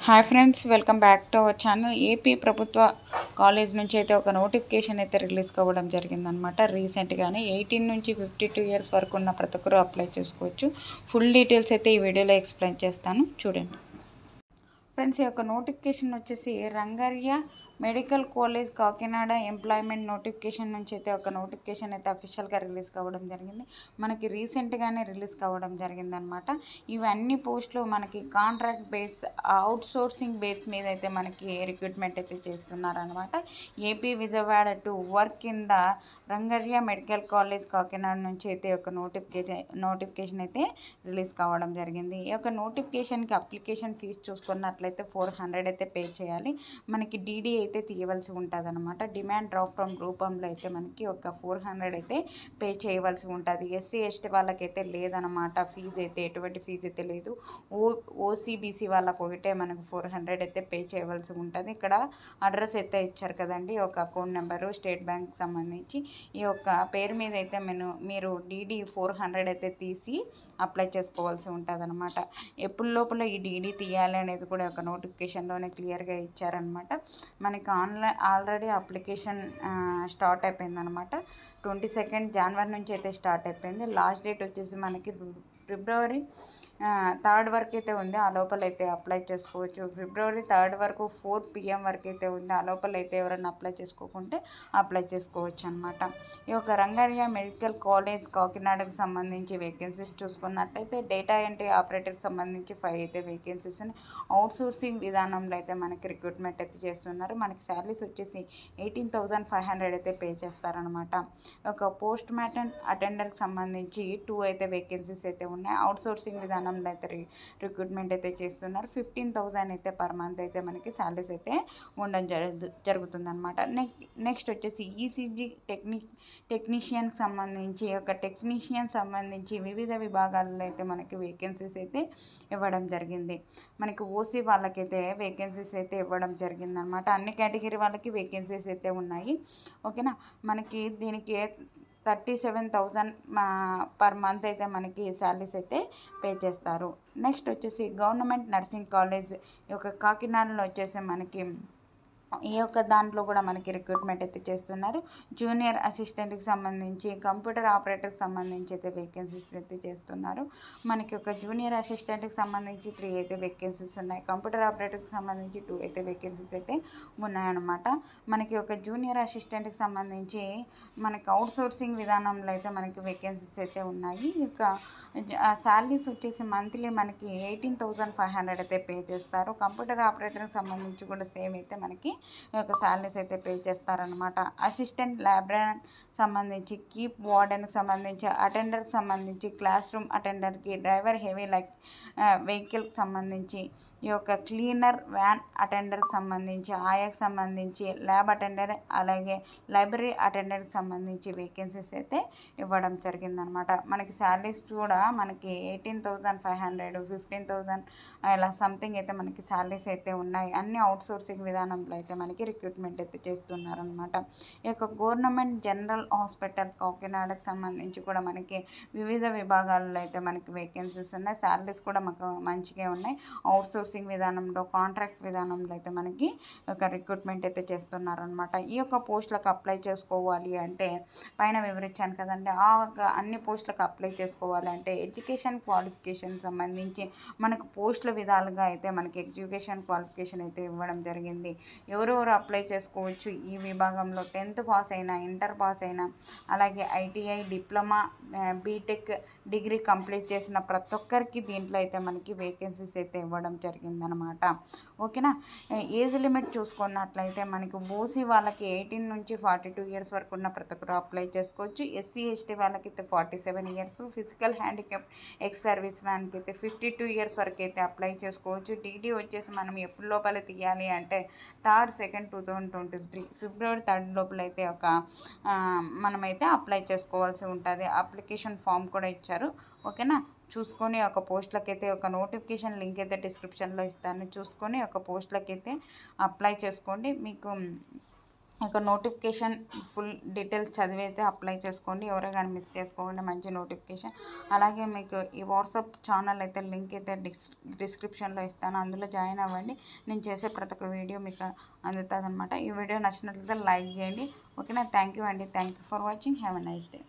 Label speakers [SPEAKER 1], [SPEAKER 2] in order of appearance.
[SPEAKER 1] Hi friends, welcome back to our channel. AP ప్రభుత్వ college నుంచి అయితే ఒక నోటిఫికేషన్ అయితే రిలీజ్ కావడం జరిగిందనమాట. రీసెంట్గానే 18 నుంచి 52 ఇయర్స్ వరకు ఉన్న ప్రతి ఒక్కరు అప్లై చేసుకోవచ్చు. ఫుల్ డీటెయిల్స్ అయితే ఈ వీడియోలో ఎక్స్ప్లెయిన్ చేస్తాను, చూడండి ఫ్రెండ్స్. ఈ యొక్క నోటిఫికేషన్ వచ్చేసి Rangaraya medical college Kakinada employment notification నుంచి అయితే ఒక నోటిఫికేషన్ అయితే అఫీషియల్గా రిలీజ్ కావడం జరిగింది. మనకి రీసెంట్గానే రిలీజ్ కావడం జరిగిందనమాట. ఇవన్నీ పోస్టులు మనకి contract base, outsourcing base మీద అయితే మనకి రిక్రూట్మెంట్ అయితే చేస్తున్నారనమాట. AP Vijayawada to work in the Rangaraya medical college Kakinada నుంచి అయితే ఒక నోటిఫికేషన్ అయితే రిలీజ్ కావడం జరిగింది. ఈ యొక్క నోటిఫికేషన్కి అప్లికేషన్ ఫీజు చూసుకున్నట్లయితే 400 అయితే పే చేయాలి. మనకి డీడీ అయితే తీయవలసి ఉంటుంది అనమాట. డిమాండ్ డ్రాఫ్ట్ ఫ్రమ్ రూపంలో అయితే మనకి ఒక 400 అయితే పే చేయవలసి ఉంటుంది. ఎస్సీ ఎస్టీ వాళ్ళకైతే లేదనమాట. ఫీజు అయితే ఎటువంటి ఫీజు అయితే లేదు. ఓసీబీసీ వాళ్ళకు ఒకటే మనకు 400 అయితే పే చేయవలసి ఉంటుంది. ఇక్కడ అడ్రస్ అయితే ఇచ్చారు కదండి, ఒక అకౌంట్ నెంబరు స్టేట్ బ్యాంక్ సంబంధించి. ఈ యొక్క పేరు మీద అయితే మీరు డీడీ 400 అయితే తీసి అప్లై చేసుకోవాల్సి ఉంటుంది అనమాట. ఎప్పుడు లోపల ఈ డీడీ తీయాలి అనేది కూడా ఒక నోటిఫికేషన్లోనే క్లియర్గా ఇచ్చారనమాట. మనకి ఆల్రెడీ అప్లికేషన్ స్టార్ట్ అయిపోయిందనమాట. 22 జనవరి నుంచి అయితే స్టార్ట్ అయిపోయింది. లాస్ట్ డేట్ వచ్చేసి మనకి ఫిబ్రవరి 3 వరకు అయితే ఉంది. ఆ లోపల అయితే అప్లై చేసుకోవచ్చు. ఫిబ్రవరి 3 వరకు 4 PM వరకు అయితే ఉంది. ఆ లోపల అయితే ఎవరైనా అప్లై చేసుకోకుంటే అప్లై చేసుకోవచ్చు అనమాట. ఈ యొక్క రంగార్య మెడికల్ కాలేజ్ కాకినాడకు సంబంధించి వేకెన్సీస్ చూసుకున్నట్లయితే డేటా ఎంట్రీ ఆపరేటర్కి సంబంధించి 5 అయితే వేకెన్సీస్ ఉన్నాయి. అవుట్ సోర్సింగ్ విధానంలో అయితే మనకి రిక్రూట్మెంట్ అయితే చేస్తున్నారు. మనకి శాలరీస్ వచ్చేసి 18,500 అయితే పే చేస్తారనమాట. ఒక పోస్ట్ మార్టం అటెండర్కి సంబంధించి 2 అయితే వేకెన్సీస్ అయితే ఉన్నాయి. అవుట్ సోర్సింగ్ విధానంలో అయితే రిక్రూట్మెంట్ అయితే చేస్తున్నారు. 15,000 అయితే పర్ మంత్ అయితే మనకి శాలరీస్ అయితే ఉండడం జరుగుతుంది అనమాట. నెక్స్ట్ వచ్చేసి ఈసీజీ టెక్నీషియన్కి సంబంధించి వివిధ విభాగాల్లో అయితే మనకి వేకెన్సీస్ అయితే ఇవ్వడం జరిగింది. మనకి ఓసీ వాళ్ళకైతే వేకెన్సీస్ అయితే ఇవ్వడం జరిగింది అనమాట. అన్ని కేటగిరీ వాళ్ళకి వేకెన్సీస్ అయితే ఉన్నాయి. ఓకేనా. మనకి దీనికి 37,000 పర్ మంత్ అయితే మనకి శాలరీస్ అయితే పే చేస్తారు. నెక్స్ట్ వచ్చేసి గవర్నమెంట్ నర్సింగ్ కాలేజ్ ఈ యొక్క కాకినాడలో వచ్చేసి మనకి ఈ యొక్క దాంట్లో కూడా మనకి రిక్రూట్మెంట్ అయితే చేస్తున్నారు. జూనియర్ అసిస్టెంట్కి సంబంధించి, కంప్యూటర్ ఆపరేటర్కి సంబంధించి అయితే వేకెన్సీస్ అయితే చేస్తున్నారు. మనకి ఒక జూనియర్ అసిస్టెంట్కి సంబంధించి 3 అయితే వేకెన్సీస్ ఉన్నాయి. కంప్యూటర్ ఆపరేటర్కి సంబంధించి 2 అయితే వేకెన్సీస్ అయితే ఉన్నాయన్నమాట. మనకి ఒక జూనియర్ అసిస్టెంట్కి సంబంధించి మనకి అవుట్ సోర్సింగ్ విధానంలో అయితే మనకి వేకెన్సీస్ అయితే ఉన్నాయి. ఇక శాలరీస్ వచ్చేసి మంత్లీ మనకి 18,500 అయితే పే చేస్తారు. కంప్యూటర్ ఆపరేటర్కి సంబంధించి కూడా సేమ్ అయితే మనకి ఒక శాలరీస్ అయితే పే చేస్తారనమాట. అసిస్టెంట్ లైబ్రరీకి సంబంధించి, కీప్ వార్డెన్కి సంబంధించి, అటెండర్కి సంబంధించి, క్లాస్ రూమ్ అటెండర్కి, డ్రైవర్ హెవీ వెహికల్కి సంబంధించి, ఈ యొక్క క్లీనర్ వ్యాన్ అటెండర్కి సంబంధించి, ఆయాకి సంబంధించి, ల్యాబ్ అటెండర్, అలాగే లైబ్రరీ అటెండర్కి సంబంధించి వేకెన్సీస్ అయితే ఇవ్వడం జరిగిందనమాట. మనకి శాలరీస్ కూడా మనకి 18,500, 15,000 ఇలా సంథింగ్ అయితే మనకి శాలరీస్ అయితే ఉన్నాయి. అన్ని అవుట్ సోర్సింగ్ విధానంలో అయితే మనకి రిక్రూట్మెంట్ అయితే చేస్తున్నారనమాట. ఈ యొక్క గవర్నమెంట్ జనరల్ హాస్పిటల్ కాకినాడకు సంబంధించి కూడా మనకి వివిధ విభాగాల్లో అయితే మనకి వేకెన్సీస్ ఉన్నాయి. శాలరీస్ కూడా మాకు మంచిగా ఉన్నాయి. అవుట్ సోర్సింగ్ విధానంలో, కాంట్రాక్ట్ విధానంలో అయితే మనకి ఒక రిక్రూట్మెంట్ అయితే చేస్తున్నారనమాట. ఈ యొక్క పోస్టులకు అప్లై చేసుకోవాలి అంటే పైన వివరించాను కదండి, ఆ అన్ని పోస్టులకు అప్లై చేసుకోవాలి అంటే ఎడ్యుకేషన్ క్వాలిఫికేషన్ సంబంధించి మనకు పోస్టుల విధాలుగా అయితే మనకి ఎడ్యుకేషన్ క్వాలిఫికేషన్ అయితే ఇవ్వడం జరిగింది. ఎవరెవరు అప్లై చేసుకోవచ్చు ఈ విభాగంలో? 10th పాస్ అయినా, ఇంటర్ పాస్ అయినా, అలాగే ITI, diploma, BTech, degree complete చేసిన ప్రతి ఒక్కరికి దీంట్లో అయితే మనకి వేకెన్సీస్ అయితే ఇవ్వడం జరిగిందనమాట. ఓకేనా. ఏజ్ లిమిట్ చూసుకున్నట్లయితే మనకి ఓసీ వాళ్ళకి 18 నుంచి 42 ఇయర్స్ వరకు ఉన్న ప్రతి ఒక్కరు అప్లై చేసుకోవచ్చు. ఎస్సీ ఎస్టీ వాళ్ళకి అయితే 47 years, physical handicap ex service మ్యాన్కి అయితే 52 ఇయర్స్ వరకు అయితే అప్లై చేసుకోవచ్చు. డీడీ వచ్చేసి మనం ఎప్పుడు లోపల తీయాలి అంటే 3rd, 2nd, 2023 ఫిబ్రవరి 3 లోపల అయితే మనమైతే అప్లై చేసుకోవాల్సి ఉంటుంది. అప్లికేషన్ ఫామ్ కూడా ఇచ్చారు. ఓకేనా. చూసుకొని ఒక పోస్టులకి అయితే ఒక నోటిఫికేషన్ లింక్ అయితే డిస్క్రిప్షన్లో ఇస్తాను. చూసుకొని ఒక పోస్టులకి అయితే అప్లై చేసుకోండి. మీకు ఇక నోటిఫికేషన్ ఫుల్ డీటెయిల్స్ చదివైతే అప్లై చేసుకోండి. ఎవరో కానీ మిస్ చేసుకోండి, మంచి నోటిఫికేషన్. అలాగే మీకు ఈ వాట్సాప్ ఛానల్ అయితే లింక్ అయితే డిస్క్రిప్షన్లో ఇస్తాను, అందులో జాయిన్ అవ్వండి. నేను చేసే ప్రతి ఒక్క వీడియో మీకు అందుతుంది అనమాట. ఈ వీడియో నచ్చినట్లయితే లైక్ చేయండి. ఓకేనా? థ్యాంక్ యూ అండి. Thank you for watching. Have a nice day.